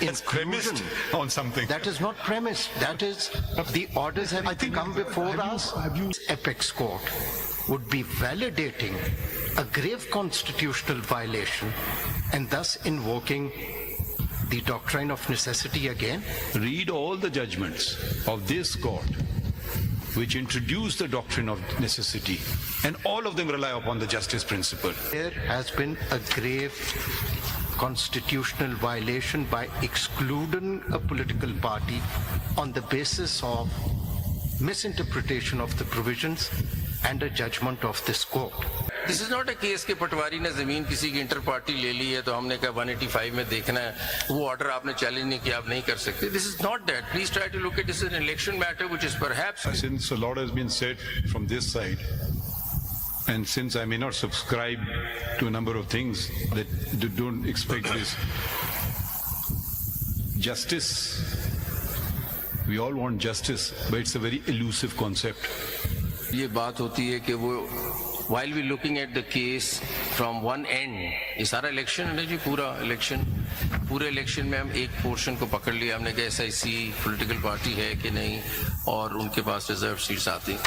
It's premised on something. That is not premised. That is, the orders have come before us. Apex Court would be validating a grave constitutional violation and thus invoking the doctrine of necessity again. Read all the judgments of this court which introduce the doctrine of necessity, and all of them rely upon the justice principle. There has been a grave constitutional violation by excluding a political party on the basis of misinterpretation of the provisions and a judgment of this court. This is not a case कि पटवारी ने जमीन किसी की inter party ले ली है तो हमने कहा 185 में देखना है, वो ऑर्डर आपने चैलेंज नहीं किया, आप नहीं कर सकते. This is not that. Please try to look at this as an election matter which is perhaps. Since a lot has been said from this side, and since I may not subscribe to a number of things that don't expect this, justice, we all want justice, but it's a very elusive concept. ये बात होती है कि वो while we looking at the case from one end, ये सारा election है ना जी, पूरा इलेक्शन, पूरे इलेक्शन में हम एक पोर्शन को पकड़ लिया, हमने कहा SIC पॉलिटिकल पार्टी है कि नहीं और उनके पास रिजर्व सीट्स आती.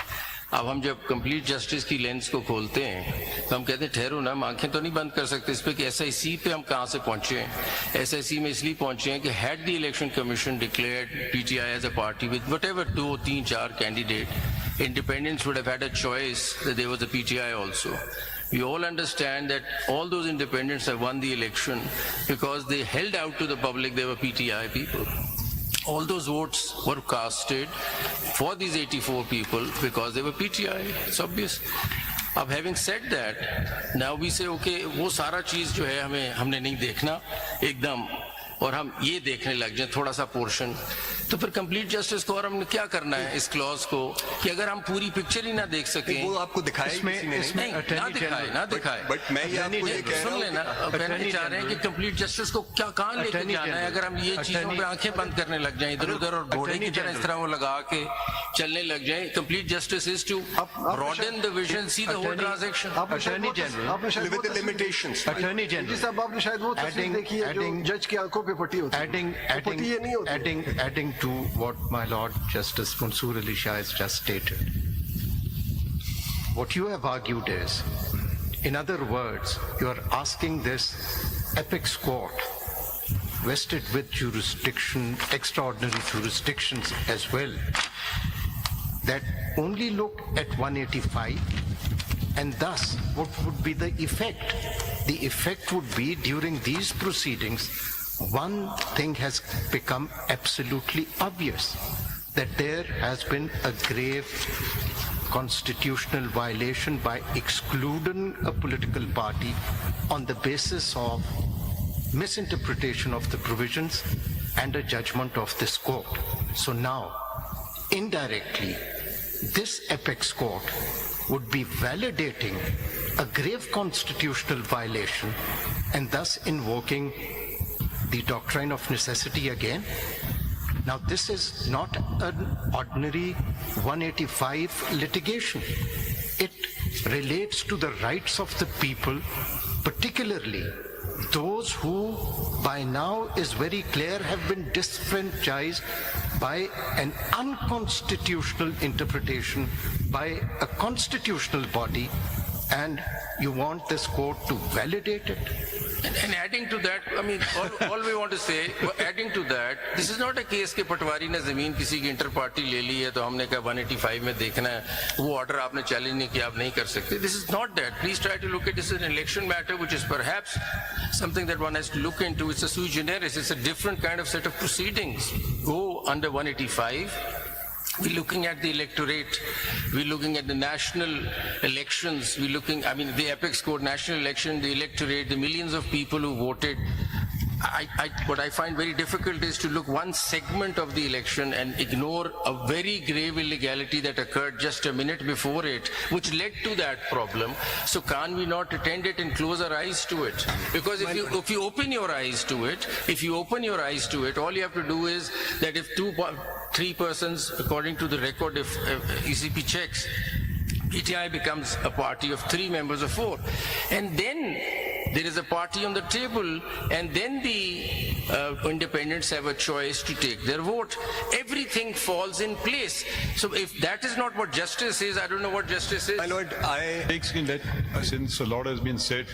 अब हम जब कंप्लीट जस्टिस की लेंस को खोलते हैं तो हम कहते हैं ठहरो ना, हम आंखें तो नहीं बंद कर सकते इस पे कि SIC पे हम कहाँ से पहुंचे हैं. SIC में इसलिए पहुंचे हैं कि had the election commission declared PTI as a party with whatever 2, 3, 4 candidate, independents would have had a choice that there was a PTI also. We all understand that all those independents have won the election because they held out to the public they were PTI people. All those votes were casted for these 84 people because they were PTI. It's obvious. अब having said that, now we say okay, वो सारा चीज जो है हमने नहीं देखना एकदम, और हम ये देखने लग जाए थोड़ा सा पोर्शन, तो फिर कंप्लीट जस्टिस को और हमने क्या करना है इस क्लॉज को कि अगर हम पूरी पिक्चर ही ना देख सकें. वो आपको दिखाया नहीं, ना दिखाए. बट मैं ये आपको ये कह रहा हूं, सुन लेना, कहना चाह रहे हैं कि कंप्लीट जस्टिस को कहाँ लेके जाना है. अगर हम ये चीजों पे आंखें बंद करने लग जाएं इधर उधर और घोड़े की तरह इस तरह वो लगा के चलने लग जाएं. Complete justice is to broaden the vision, see the whole transaction. Attorney General, live with the limitations. Attorney General, जी साहब आपने शायद वो तस्वीर देखी है जो जज की आंखों पे पट्टी होती है. adding to what my Lord Justice Mansoor Ali Shah has just stated. What you have argued is, in other words, you are asking this apex court, vested with jurisdiction, extraordinary jurisdictions as well, that only look at 185, and thus what would be the effect? The effect would be during these proceedings, one thing has become absolutely obvious, that there has been a grave constitutional violation by excluding a political party on the basis of misinterpretation of the provisions and a judgment of this court. So now, indirectly, this apex court would be validating a grave constitutional violation and thus invoking the doctrine of necessity again. Now this is not an ordinary 185 litigation. It relates to the rights of the people, particularly those who by now is very clear have been disenfranchised by an unconstitutional interpretation by a constitutional body, and you want this court to validate it. And adding to that, I mean, all we want to say, adding to that, this is not a case कि पटवारी ने जमीन किसी की inter party ले ली है तो हमने कहा 185 में देखना है, वो ऑर्डर आपने चैलेंज नहीं किया, आप नहीं कर सकते. This is not that. Please try to look at this as an election matter which is perhaps something that one has to look into. It's a sui generis. It's a different kind of set of proceedings. Go under 185. We're looking at the electorate, we're looking at the national elections, we're looking, I mean, the apex court, national election, the electorate, the millions of people who voted. What I find very difficult is to look one segment of the election and ignore a very grave illegality that occurred just a minute before it, which led to that problem. So can't we not attend it and close our eyes to it? Because if you open your eyes to it, all you have to do is that if 3 persons, according to the record, if ECP checks, PTI becomes a party of 3 members of 4. And then there is a party on the table, and then the independents have a choice to take their vote. Everything falls in place. So if that is not what justice is, I don't know what justice is. My lord, I Since a lot has been said,